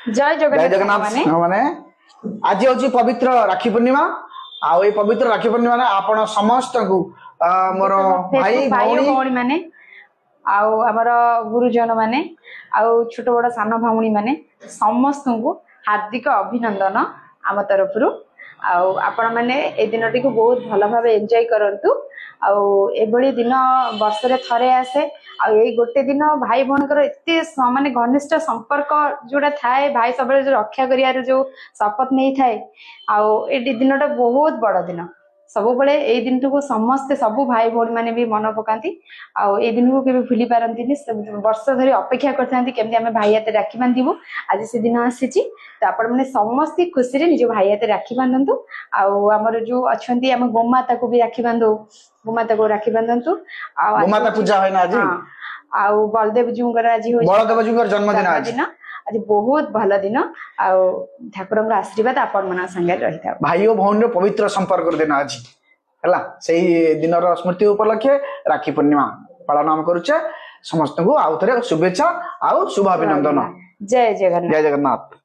जय जगन्नाथ माने आज हूँ पवित्र राखी पूर्णिमा आउ ये पवित्र राखी पूर्णिमा आपण समस्त को मोर भाई भौणी माने आउ हमर गुरुजन माने आउ छोट बड़ सान भौणी माने समस्त को हार्दिक अभिनंदन आम तरफ आपण मैंने ए दिन टी बहुत भल भाव एंजॉय करंतु आउ एभली दिन वर्ष रे थरे आसे आ गोटे दिन भाई भौणकर एते माने घनिष्ठ संपर्क जोड़ा थाए भाई सब रक्षा करियार जो शपथ नहीं थाए आउ ए दिनटा बहुत बड़ दिन सब बड़े ए दिन को समस्ते सबू भाई भौणी माने भी मन पकाती आउ ए दिन को केबे भूली पारंतिनी वर्ष धरी अपेक्षा करथांती केमती हमें भाई हाथे राखी बांधिबु आज से दिन आसीची तो आपण माने समस्त खुशी रे निज भाई हाथे राखी बांधंतु आउ हमर जो अछंती हम गोमाता को भी राखी बांधो गोमाता को राखी बांधंतु आउ गोमाता पूजा होय ना आज आउ बलदेव जींकर आज होय बलदेव जींकर जन्मदिन आज बहुत भल दिन आउ ठाकुर आशीर्वाद आपण मन संगे रही था भाई और भौणी पवित्र संपर्क दिन आज है से दिन स्मृति उपलक्षे राखी पूर्णिमा पालन आम करुचे समस्त को आउ थे शुभेच्छा आउ शुभाभिनंदन जय जगन्नाथ जय जगन्नाथ।